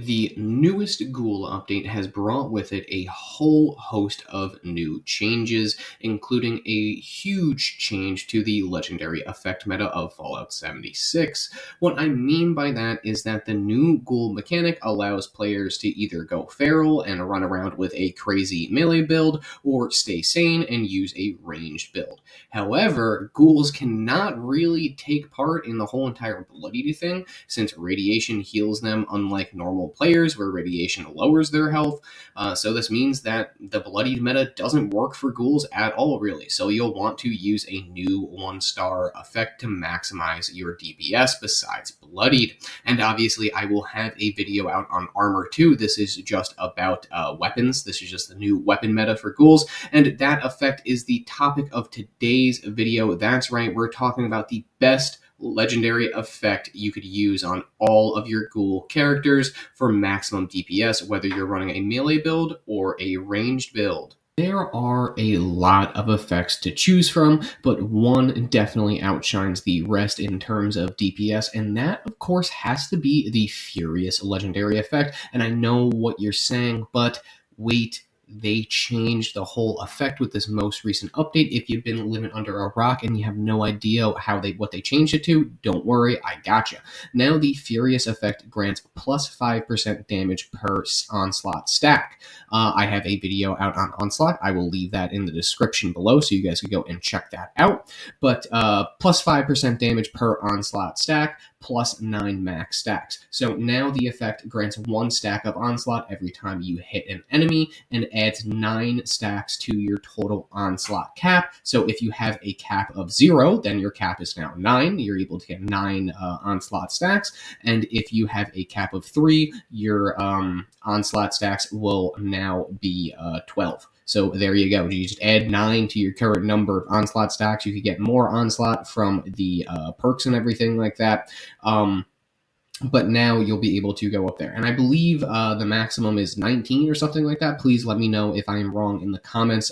The newest Ghoul update has brought with it a whole host of new changes, including a huge change to the legendary effect meta of Fallout 76. What I mean by that is that the new Ghoul mechanic allows players to either go feral and run around with a crazy melee build, or stay sane and use a ranged build. However, Ghouls cannot really take part in the whole entire bloodied thing, since radiation heals them unlike normal players where radiation lowers their health. So this means that the bloodied meta doesn't work for ghouls at all, really. So you'll want to use a new 1-star effect to maximize your DPS besides bloodied. And obviously I will have a video out on armor too. This is just about weapons. This is just the new weapon meta for ghouls, and that effect is the topic of today's video. That's right, we're talking about the best legendary effect you could use on all of your ghoul characters for maximum DPS, whether you're running a melee build or a ranged build. There are a lot of effects to choose from, but one definitely outshines the rest in terms of DPS, and that, of course, has to be the Furious legendary effect. And I know what you're saying, but wait, they changed the whole effect with this most recent update. If you've been living under a rock and you have no idea what they changed it to, don't worry, I gotcha. Now the Furious effect grants plus 5% damage per Onslaught stack. I have a video out on Onslaught. I will leave that in the description below so you guys can go and check that out. But plus 5% damage per Onslaught stack, plus 9 max stacks. So now the effect grants 1 stack of Onslaught every time you hit an enemy, and adds 9 stacks to your total Onslaught cap. So if you have a cap of 0, then your cap is now 9. You're able to get 9 Onslaught stacks. And if you have a cap of 3, your Onslaught stacks will now be 12. So there you go. You just add 9 to your current number of Onslaught stacks. You could get more Onslaught from the perks and everything like that. But now you'll be able to go up there. And I believe the maximum is 19 or something like that. Please let me know if I am wrong in the comments.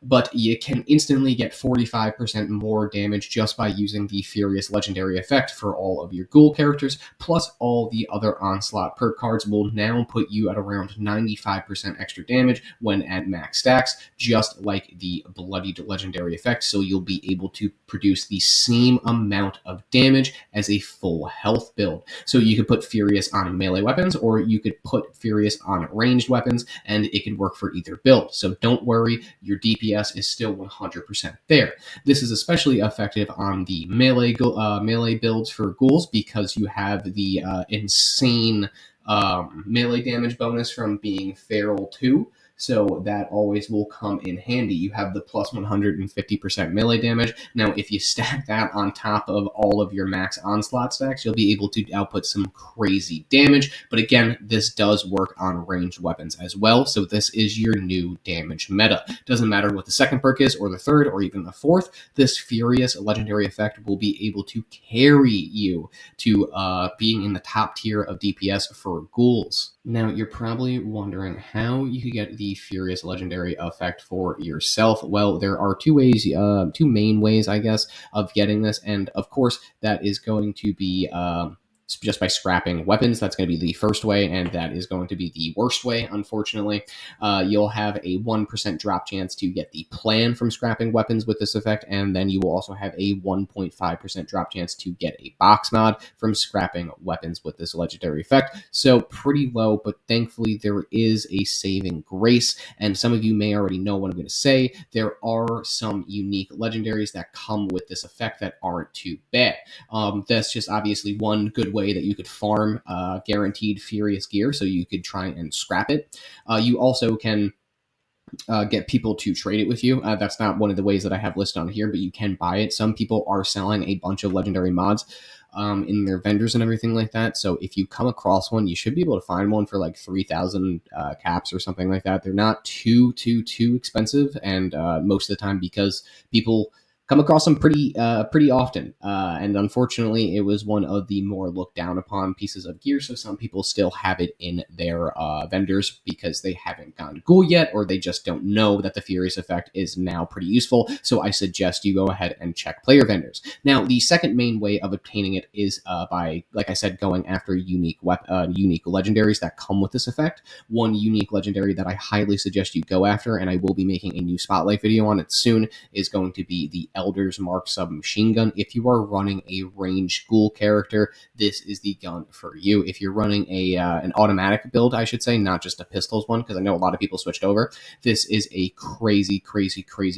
But you can instantly get 45% more damage just by using the Furious legendary effect for all of your ghoul characters, plus all the other Onslaught perk cards will now put you at around 95% extra damage when at max stacks, just like the bloodied legendary effect, so you'll be able to produce the same amount of damage as a full health build. So you could put Furious on melee weapons, or you could put Furious on ranged weapons, and it can work for either build. So don't worry, your DPS is still 100% there. This is especially effective on the melee builds for ghouls, because you have the insane melee damage bonus from being feral too. So that always will come in handy. You have the plus 150% melee damage. Now, if you stack that on top of all of your max Onslaught stacks, you'll be able to output some crazy damage. But again, this does work on ranged weapons as well. So this is your new damage meta. Doesn't matter what the second perk is, or the third, or even the fourth. This Furious legendary effect will be able to carry you to being in the top tier of DPS for ghouls. Now, you're probably wondering how you could get the Furious legendary effect for yourself. Well, there are two main ways, I guess, of getting this, and of course, that is going to be just by scrapping weapons. That's going to be the first way, and that is going to be the worst way, unfortunately. You'll have a 1% drop chance to get the plan from scrapping weapons with this effect, and then you will also have a 1.5% drop chance to get a box mod from scrapping weapons with this legendary effect. So pretty low, but thankfully there is a saving grace, and some of you may already know what I'm going to say. There are some unique legendaries that come with this effect that aren't too bad. That's just obviously one good way that you could farm guaranteed Furious gear, so you could try and scrap it. You also can get people to trade it with you. That's not one of the ways that I have listed on here, but you can buy it. Some people are selling a bunch of legendary mods in their vendors and everything like that. So if you come across one, you should be able to find one for like 3,000 caps or something like that. They're not too expensive, and most of the time, because people come across them pretty often. And unfortunately, it was one of the more looked down upon pieces of gear. So some people still have it in their vendors because they haven't gone Ghoul yet, or they just don't know that the Furious effect is now pretty useful. So I suggest you go ahead and check player vendors. Now, the second main way of obtaining it is by, like I said, going after unique legendaries that come with this effect. One unique legendary that I highly suggest you go after, and I will be making a new spotlight video on it soon, is going to be the Elder's Mark submachine gun. If you are running a ranged Ghoul character, this is the gun for you. If you're running an automatic build, I should say, not just a pistols one, because I know a lot of people switched over, this is a crazy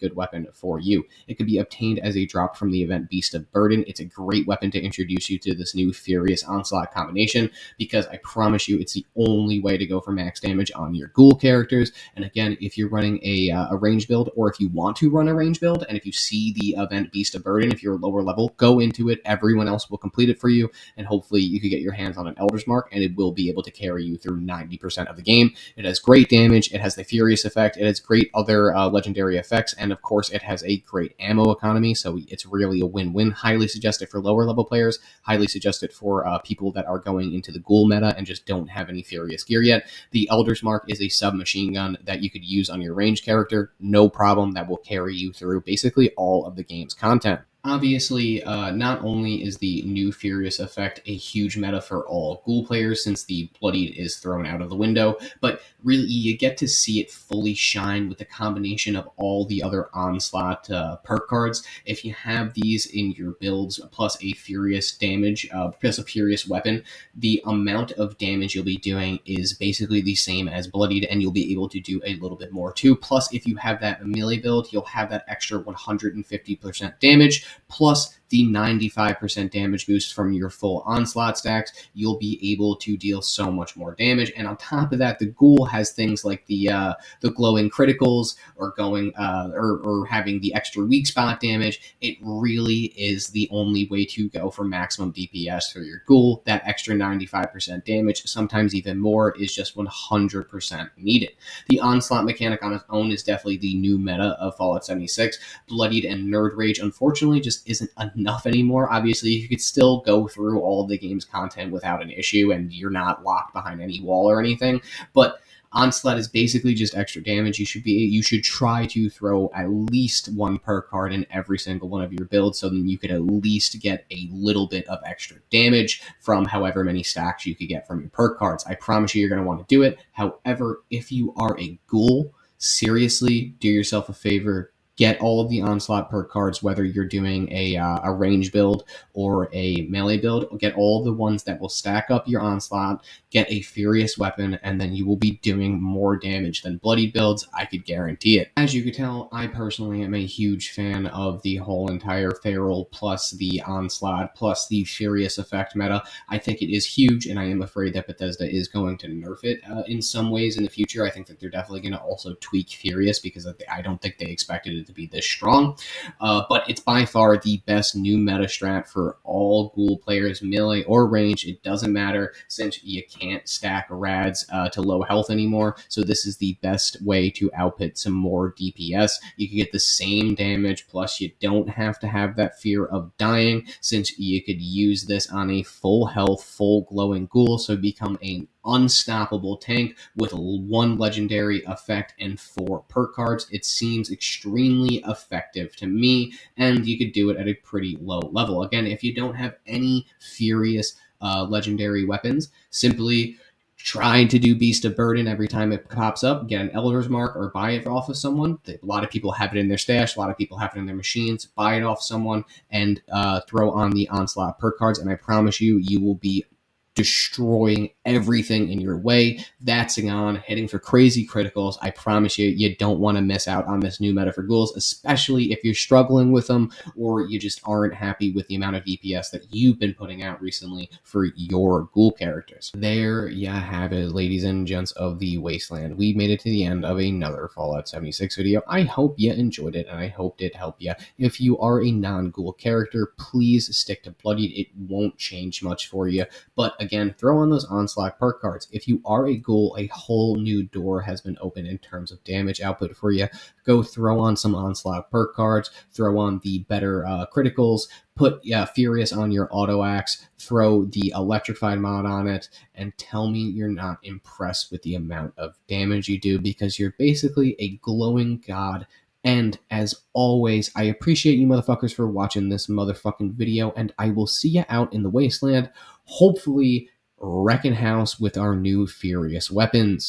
good weapon for you. It could be obtained as a drop from the event Beast of Burden. It's a great weapon to introduce you to this new Furious Onslaught combination, because I promise you it's the only way to go for max damage on your Ghoul characters. And again, if you're running a range build, or if you want to run a range build, and if you see the event Beast of Burden, if you're lower level, go into it. Everyone else will complete it for you, and hopefully you can get your hands on an Elder's Mark, and it will be able to carry you through 90% of the game. It has great damage, it has the Furious effect, it has great other legendary effects, and of course it has a great ammo economy, so it's really a win-win. Highly suggest it for lower level players, highly suggest it for people that are going into the Ghoul meta and just don't have any Furious gear yet. The Elder's Mark is a submachine gun that you could use on your ranged character, no problem. That will carry you through basically all of the game's content. Obviously, not only is the new Furious effect a huge meta for all Ghoul players, since the bloodied is thrown out of the window, but really you get to see it fully shine with the combination of all the other Onslaught perk cards. If you have these in your builds, plus a Furious damage, plus a Furious weapon, the amount of damage you'll be doing is basically the same as bloodied, and you'll be able to do a little bit more too. Plus, if you have that melee build, you'll have that extra 150% damage, plus the 95% damage boost from your full Onslaught stacks. You'll be able to deal so much more damage. And on top of that, the Ghoul has things like the glowing criticals, or going or having the extra weak spot damage. It really is the only way to go for maximum DPS for your Ghoul. That extra 95% damage, sometimes even more, is just 100% needed. The Onslaught mechanic on its own is definitely the new meta of Fallout 76. Bloodied and Nerd Rage, unfortunately, just isn't enough anymore. Obviously, you could still go through all of the game's content without an issue, and you're not locked behind any wall or anything, but Onslaught is basically just extra damage. You should try to throw at least one perk card in every single one of your builds, so then you could at least get a little bit of extra damage from however many stacks you could get from your perk cards. I promise you're going to want to do it. However, if you are a Ghoul, seriously, do yourself a favor. Get all of the Onslaught perk cards, whether you're doing a range build or a melee build. Get all the ones that will stack up your Onslaught, get a Furious weapon, and then you will be doing more damage than bloodied builds. I could guarantee it. As you could tell, I personally am a huge fan of the whole entire Feral plus the Onslaught plus the Furious effect meta. I think it is huge, and I am afraid that Bethesda is going to nerf it in some ways in the future. I think that they're definitely going to also tweak Furious, because I don't think they expected it to be this strong, but it's by far the best new meta strat for all Ghoul players, melee or range. It doesn't matter, since you can't stack rads to low health anymore, so this is the best way to output some more DPS. You can get the same damage, plus you don't have to have that fear of dying, since you could use this on a full health, full glowing Ghoul, so become an unstoppable tank with one legendary effect and 4 perk cards. It seems extremely effective to me, and you could do it at a pretty low level. Again, if you don't have any Furious legendary weapons, simply try to do Beast of Burden every time it pops up. Get an Elder's Mark or buy it off of someone. A lot of people have it in their stash. A lot of people have it in their machines. Buy it off someone and throw on the Onslaught perk cards, and I promise you, you will be destroying everything in your way. That's on, hitting for crazy criticals. I promise you, you don't want to miss out on this new meta for Ghouls, especially if you're struggling with them, or you just aren't happy with the amount of DPS that you've been putting out recently for your Ghoul characters. There you have it, ladies and gents of the Wasteland. We made it to the end of another Fallout 76 video. I hope you enjoyed it, and I hoped it helped you. If you are a non-Ghoul character, please stick to Bloodied. It won't change much for you, but again, throw on those Onslaught perk cards. If you are a Ghoul, a whole new door has been opened in terms of damage output for you. Go throw on some Onslaught perk cards, throw on the better criticals, put Furious on your auto axe, throw the electrified mod on it, and tell me you're not impressed with the amount of damage you do, because you're basically a glowing god. And as always, I appreciate you motherfuckers for watching this motherfucking video, and I will see you out in the Wasteland, hopefully wrecking house with our new Furious weapons.